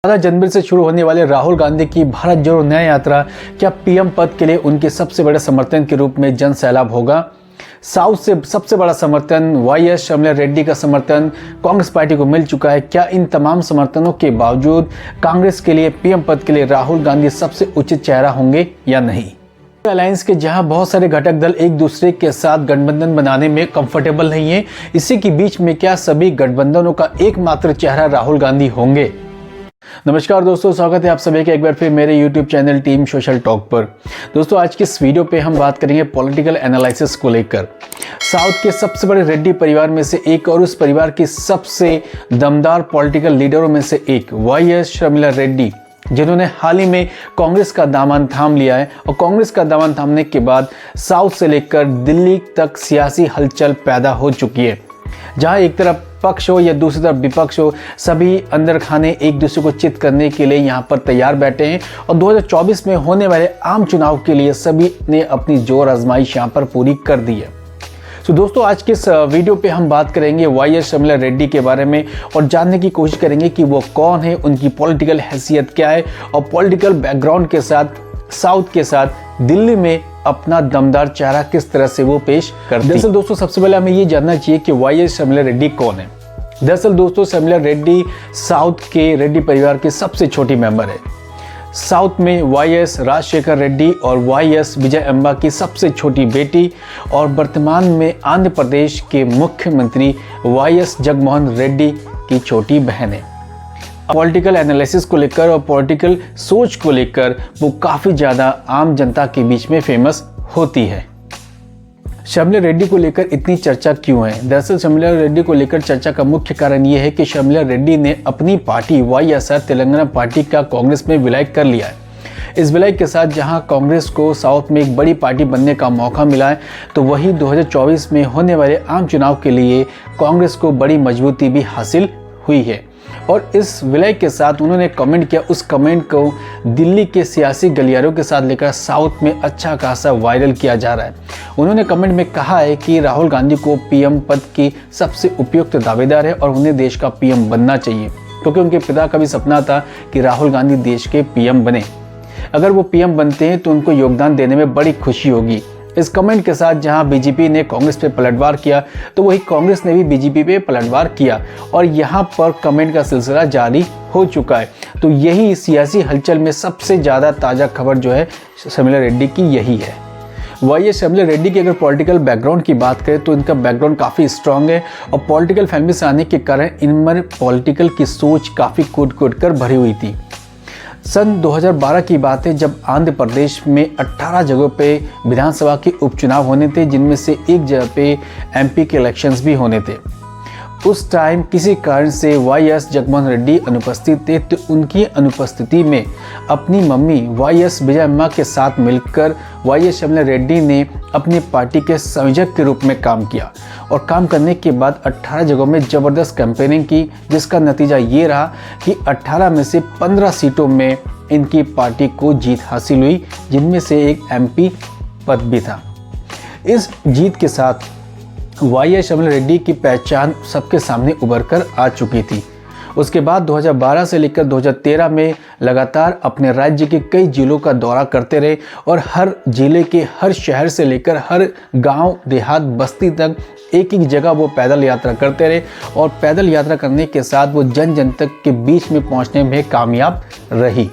जनवरी से शुरू होने वाले राहुल गांधी की भारत जोड़ो न्याय यात्रा क्या पीएम पद के लिए उनके सबसे बड़े समर्थन के रूप में जन सैलाब होगा? साउथ से सबसे बड़ा समर्थन वाईएस शर्मिला रेड्डी का समर्थन कांग्रेस पार्टी को मिल चुका है। क्या इन तमाम समर्थनों के बावजूद कांग्रेस के लिए पीएम पद के लिए राहुल गांधी सबसे उचित चेहरा होंगे या नहीं? अलायंस के जहां बहुत सारे घटक दल एक दूसरे के साथ गठबंधन बनाने में कंफर्टेबल नहीं है, इसी के बीच में क्या सभी गठबंधनों का एकमात्र चेहरा राहुल गांधी होंगे? नमस्कार दोस्तों, स्वागत है आप सभी का एक बार फिर मेरे YouTube channel team social talk पर। दोस्तों, आज की इस वीडियो पे हम बात करेंगे पॉलिटिकल एनालिसिस को लेकर। साउथ के सबसे बड़े रेड्डी परिवार में से एक और उस परिवार की सबसे दमदार पॉलिटिकल लीडरों में से एक वाईएस शर्मिला रेड्डी, जिन्होंने हाल ही में कांग्रेस का दामन थाम लिया है और कांग्रेस का दामन थामने के बाद साउथ से लेकर दिल्ली तक सियासी हलचल पैदा हो चुकी है। जहां एक तरफ पक्ष हो या दूसरी तरफ विपक्ष हो, सभी अंदर खाने एक दूसरे को चित करने के लिए यहां पर तैयार बैठे हैं और 2024 में होने वाले आम चुनाव के लिए सभी ने अपनी जोर आजमाइश यहां पर पूरी कर दी है। तो दोस्तों, आज के इस वीडियो पे हम बात करेंगे वाईएस शर्मिला रेड्डी के बारे में और जानने की कोशिश करेंगे कि वो कौन है, उनकी पॉलिटिकल हैसियत क्या है और पॉलिटिकल बैकग्राउंड के साथ साउथ के साथ दिल्ली में अपना दमदार चेहरा किस तरह से वो पेश करती है। दरअसल दोस्तों, सबसे पहले हमें ये जानना चाहिए कि वाईएस शर्मिला रेड्डी कौन है। दरअसल दोस्तों, शर्मिला रेड्डी साउथ के रेड्डी परिवार की सबसे छोटी मेंबर है। साउथ में वाईएस राजशेखर रेड्डी और वाईएस विजय अम्बा की सबसे छोटी बेटी और वर्तमान में आंध्र प्रदेश के मुख्यमंत्री वाईएस जगनमोहन रेड्डी की छोटी बहन है। पॉलिटिकल एनालिसिस को लेकर और पॉलिटिकल सोच को लेकर वो काफ़ी ज़्यादा आम जनता के बीच में फेमस होती है। शर्मिला रेड्डी को लेकर इतनी चर्चा क्यों है? दरअसल शर्मिला रेड्डी को लेकर चर्चा का मुख्य कारण ये है कि शर्मिला रेड्डी ने अपनी पार्टी वाईएसआर तेलंगाना पार्टी का कांग्रेस में विलय कर लिया है। इस विलय के साथ जहां कांग्रेस को साउथ में एक बड़ी पार्टी बनने का मौका मिला है, तो वही 2024 में होने वाले आम चुनाव के लिए कांग्रेस को बड़ी मजबूती भी हासिल हुई है। और इस विलय के साथ उन्होंने कमेंट किया, उस कमेंट को दिल्ली के सियासी गलियारों के साथ लेकर साउथ में अच्छा खासा वायरल किया जा रहा है। उन्होंने कमेंट में कहा है कि राहुल गांधी को पीएम पद की सबसे उपयुक्त दावेदार है और उन्हें देश का पीएम बनना चाहिए, क्योंकि उनके पिता का भी सपना था कि राहुल गांधी देश के पीएम बने। अगर वो पीएम बनते हैं तो उनको योगदान देने में बड़ी खुशी होगी। इस कमेंट के साथ जहां बीजेपी ने कांग्रेस पे पलटवार किया, तो वही कांग्रेस ने भी बीजेपी पे पलटवार किया और यहां पर कमेंट का सिलसिला जारी हो चुका है। तो यही सियासी हलचल में सबसे ज़्यादा ताज़ा खबर जो है शर्मिला रेड्डी की यही है। वाईएस शर्मिला रेड्डी की अगर पॉलिटिकल बैकग्राउंड की बात करें तो इनका बैकग्राउंड काफ़ी स्ट्रांग है और पॉलिटिकल फैमिली से आने के कारण इनमें पॉलिटिकल की सोच काफ़ी कूट कूट कर भरी हुई थी। सन 2012 की बात है, जब आंध्र प्रदेश में 18 जगहों पे विधानसभा के उपचुनाव होने थे, जिनमें से एक जगह पे एमपी के इलेक्शंस भी होने थे। उस टाइम किसी कारण से वाईएस जगनमोहन रेड्डी अनुपस्थित थे, तो उनकी अनुपस्थिति में अपनी मम्मी वाईएस विजय अम्मा के साथ मिलकर वाईएस शर्मिला रेड्डी ने अपनी पार्टी के संयोजक के रूप में काम किया और काम करने के बाद 18 जगहों में ज़बरदस्त कैंपेनिंग की, जिसका नतीजा ये रहा कि 18 में से 15 सीटों में इनकी पार्टी को जीत हासिल हुई, जिनमें से एक एमपी पद भी था। इस जीत के साथ वाईएस शर्मिला रेड्डी की पहचान सबके सामने उभर कर आ चुकी थी। उसके बाद 2012 से लेकर 2013 में लगातार अपने राज्य के कई जिलों का दौरा करते रहे और हर जिले के हर शहर से लेकर हर गांव, देहात, बस्ती तक एक एक जगह वो पैदल यात्रा करते रहे और पैदल यात्रा करने के साथ वो जन जन तक के बीच में पहुंचने में कामयाब रही।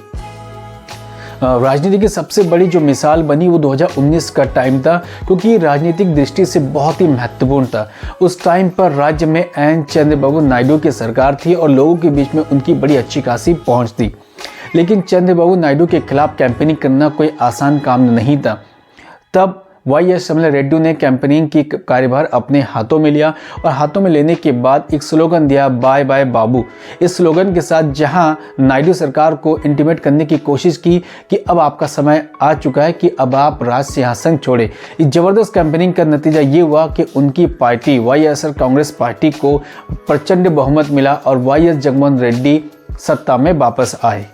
राजनीति की सबसे बड़ी जो मिसाल बनी वो 2019 का टाइम था, क्योंकि राजनीतिक दृष्टि से बहुत ही महत्वपूर्ण था। उस टाइम पर राज्य में एन चंद्रबाबू नायडू की सरकार थी और लोगों के बीच में उनकी बड़ी अच्छी खासी पहुंच थी। लेकिन चंद्रबाबू नायडू के खिलाफ कैंपेनिंग करना कोई आसान काम नहीं था। तब वाईएस शर्मिला रेड्डी ने कैंपेनिंग की कार्यभार अपने हाथों में लिया और हाथों में लेने के बाद एक स्लोगन दिया, बाय बाय बाबू। इस स्लोगन के साथ जहां नायडू सरकार को इंटीमेट करने की कोशिश की कि अब आपका समय आ चुका है कि अब आप राज सिंहासन छोड़े। इस जबरदस्त कैंपेनिंग का नतीजा ये हुआ कि उनकी पार्टी वाईएसआर कांग्रेस पार्टी को प्रचंड बहुमत मिला और वाईएस जगनमोहन रेड्डी सत्ता में वापस आए।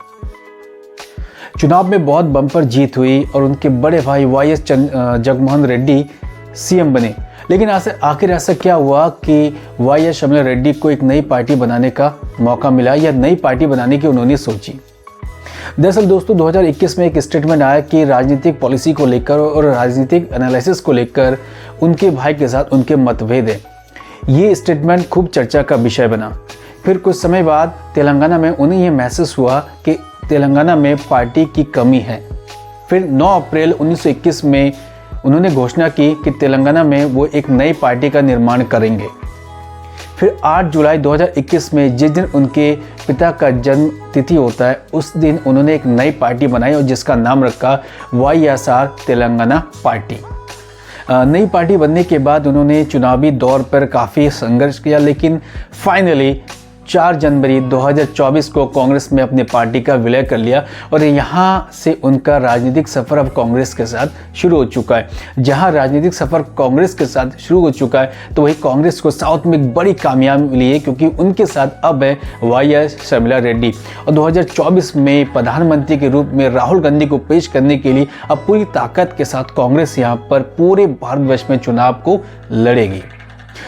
चुनाव में बहुत बम्पर जीत हुई और उनके बड़े भाई वाईएस जगनमोहन रेड्डी सीएम बने। लेकिन आखिर ऐसा क्या हुआ कि वाईएस शर्मिला रेड्डी को एक नई पार्टी बनाने का मौका मिला या नई पार्टी बनाने की उन्होंने सोची। दरअसल दोस्तों 2021 में एक स्टेटमेंट आया कि राजनीतिक पॉलिसी को लेकर और राजनीतिक एनालिसिस को लेकर उनके भाई के साथ उनके मतभेद हैं। ये स्टेटमेंट खूब चर्चा का विषय बना। फिर कुछ समय बाद तेलंगाना में उन्हें यह महसूस हुआ कि तेलंगाना में पार्टी की कमी है। फिर 9 अप्रैल 1921 में उन्होंने घोषणा की कि तेलंगाना में वो एक नई पार्टी का निर्माण करेंगे। फिर 8 जुलाई 2021 में जिस दिन उनके पिता का जन्म तिथि होता है उस दिन उन्होंने एक नई पार्टी बनाई और जिसका नाम रखा YSR तेलंगाना पार्टी। नई पार्टी बनने के बाद उन्होंने चुनावी दौर पर काफ़ी संघर्ष किया, लेकिन फाइनली 4 जनवरी 2024 को कांग्रेस में अपनी पार्टी का विलय कर लिया और यहाँ से उनका राजनीतिक सफ़र अब कांग्रेस के साथ शुरू हो चुका है। जहाँ राजनीतिक सफ़र कांग्रेस के साथ शुरू हो चुका है तो वही कांग्रेस को साउथ में एक बड़ी कामयाबी मिली है, क्योंकि उनके साथ अब है YS शर्मिला रेड्डी और 2024 में प्रधानमंत्री के रूप में राहुल गांधी को पेश करने के लिए अब पूरी ताकत के साथ कांग्रेस यहाँ पर पूरे भारतवर्ष में चुनाव को लड़ेगी।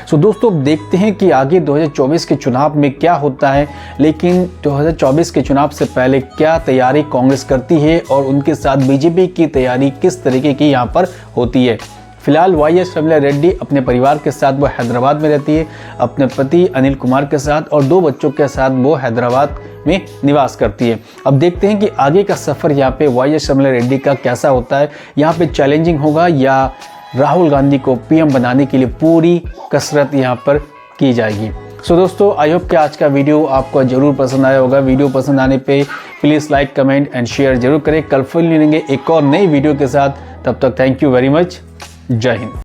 सो दोस्तों देखते हैं कि आगे 2024 के चुनाव में क्या होता है, लेकिन 2024 के चुनाव से पहले क्या तैयारी कांग्रेस करती है और उनके साथ बीजेपी की तैयारी किस तरीके की यहाँ पर होती है। फिलहाल YS शर्मिला रेड्डी अपने परिवार के साथ वो हैदराबाद में रहती है, अपने पति अनिल कुमार के साथ और 2 बच्चों के साथ वो हैदराबाद में निवास करती है। अब देखते हैं कि आगे का सफ़र यहाँ पे YS शर्मिला रेड्डी का कैसा होता है। यहाँ पे चैलेंजिंग होगा या राहुल गांधी को PM बनाने के लिए पूरी कसरत यहाँ पर की जाएगी। सो दोस्तों आई होप कि आज का वीडियो आपको ज़रूर पसंद आया होगा। वीडियो पसंद आने पे please like, comment and share जरूर करें। कल फिर मिलेंगे एक और नई वीडियो के साथ। तब तक थैंक यू वेरी मच। जय हिंद।